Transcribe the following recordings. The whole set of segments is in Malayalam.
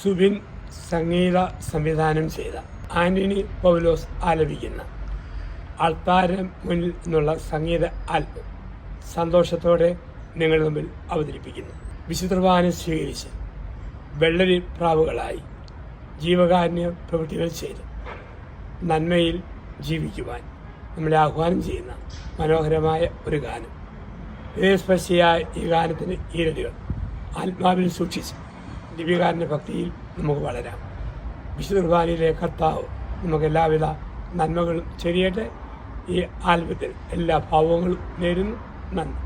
സുബിൻ സംഗീത സംവിധാനം ചെയ്ത ആന്റണി പൗലോസ് ആലപിക്കുന്ന ആൾത്താരം മുന്നിൽ എന്നുള്ള സംഗീത ആൽബം സന്തോഷത്തോടെ നിങ്ങളുടെ മുമ്പിൽ അവതരിപ്പിക്കുന്നു. വിശുദ്ധ കുർബാന സ്വീകരിച്ച് വെള്ളരി പ്രാവുകളായി ജീവകാരുണ്യ പ്രവൃത്തികൾ ചെയ്ത് നന്മയിൽ ജീവിക്കുവാൻ നമ്മളെ ആഹ്വാനം ചെയ്യുന്ന മനോഹരമായ ഒരു ഗാനം. ഹൃദയസ്പർശിയായ ഈ ഗാനത്തിന് ഈരടികൾ ആത്മാവിൽ സൂക്ഷിച്ച് ദിവ്യകാരുണ്യ ഭക്തിയിൽ നമുക്ക് വളരാം. വിശുദ്ധ കുർബാനയിലെ കർത്താവ് നമുക്ക് എല്ലാവിധ നന്മകളും ചെയ്യട്ടെ. ഈ ആൽബത്തിൽ എല്ലാ ഭാവങ്ങളും നേരുന്നു. നന്ദി.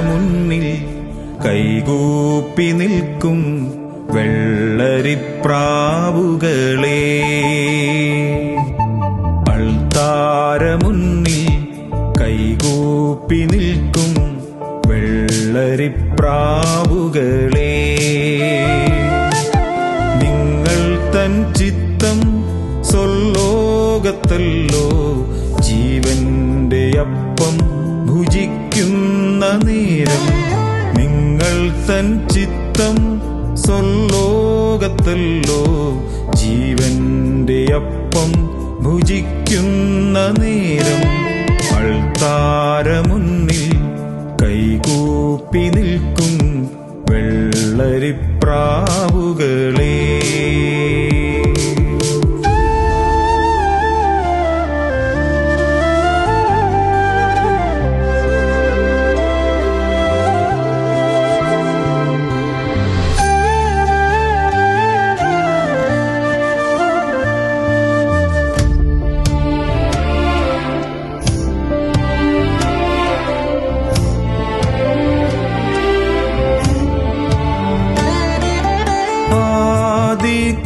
മുന്നിൽ കൈകൂപ്പി നിൽക്കും വെള്ളരിപ്രാവുകളെ, അൾത്താരമുന്നിൽ കൈകൂപ്പി നിൽക്കും വെള്ളരിപ്രാവുകളെ, നിങ്ങൾ തൻ ചിത്തം സ്വലോകത്തല്ലോ ജീവന്റെ അപ്പം ഭുജിക്കുന്ന നേരം, നിങ്ങൾ തൻ ചിത്തം സ്വലോകത്തല്ലോ ജീവന്റെ അപ്പം ഭുജിക്കുന്ന നേരം, അൾത്താരമുന്നിൽ കൈകൂപ്പി നിൽക്കും വെള്ളരിപ്രാവുകളെ.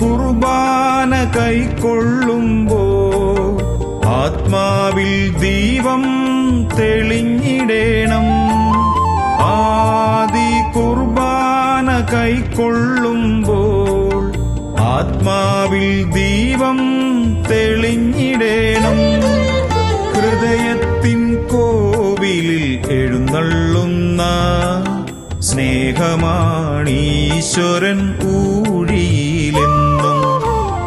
കുർബാന കൈക്കൊള്ളുമ്പോ ആത്മാവിൽ ദീപം തെളിഞ്ഞിടേണം. ആദി കുർബാന കൈക്കൊള്ളുമ്പോൾ ആത്മാവിൽ ദീപം തെളിഞ്ഞിടേണം. ഹൃദയത്തിൻ കോവിലിൽ എഴുന്നള്ളുന്ന സ്നേഹമാണീശ്വരൻ ഊഴിയിലെന്നും.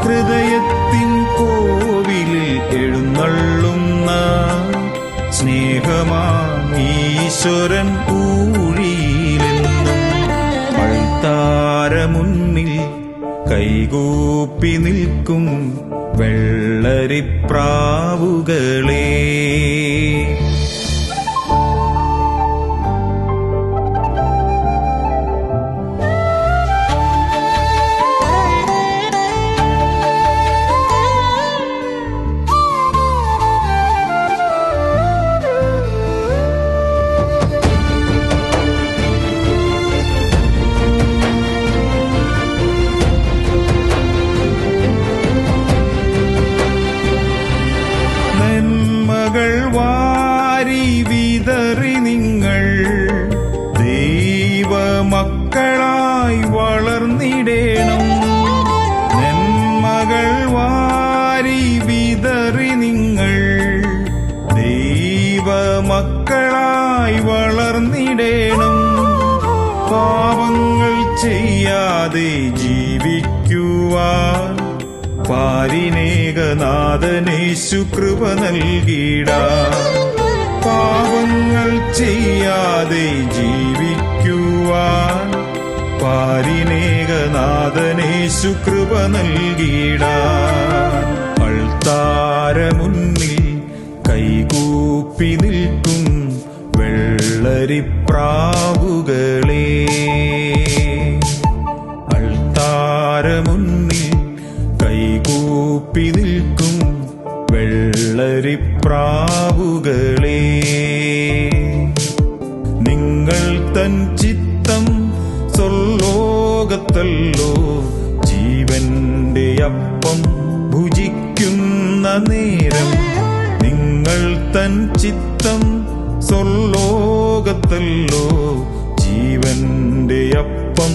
ഹൃദയത്തിൻ കോവിലിൽ എഴുന്നള്ളുന്ന സ്നേഹമാണീശ്വരൻ ഊഴിയിലെന്നും. അൾത്താരമുന്നിൽ കൈകൂപ്പി നിൽക്കും വെള്ളരിപ്രാവുകളെ, വിതറി നിങ്ങൾ ദൈവമക്കളായി വളർന്നിടേണം. നന്മകൾ വാരി വിതറി നിങ്ങൾ ദൈവമക്കളായി വളർന്നിടേണം. പാപങ്ങൾ ചെയ്യാതെ ജീവിക്കുവാൻ പാരിനേകനാഥനേശു കൃപ നൽകിടാം. പാപങ്ങൾ ചെയ്യാതെ ജീവിക്കുവാൻ പാരിനേകനാഥനേശു കൃപ നൽകിടാൻ. അൾത്താരമുന്നിൽ കൈകൂപ്പി നിൽക്കും വെള്ളരിപ്രാവുകളെ, അൾത്താരമുന്നിൽ കൈകൂപ്പി നിൽക്കും വെള്ളരിപ്രാവുകളെ, നിങ്ങൾ തൻ ചിത്തം സ്വലോകത്തല്ലോ ജീവന്റെ അപ്പം ഭുജിക്കുന്ന നേരം നിങ്ങൾ തൻ ചിത്തം സ്വർലോകത്തല്ലോ. ജീവന്റെ അപ്പം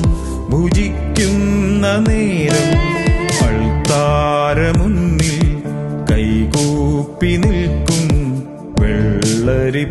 ഭുജിക്കുന്ന നേരം അൾത്താരമുന്നിൽ കൈകൂപ്പി നിൽക്കും വെള്ളരിപ്രാവുകളെ.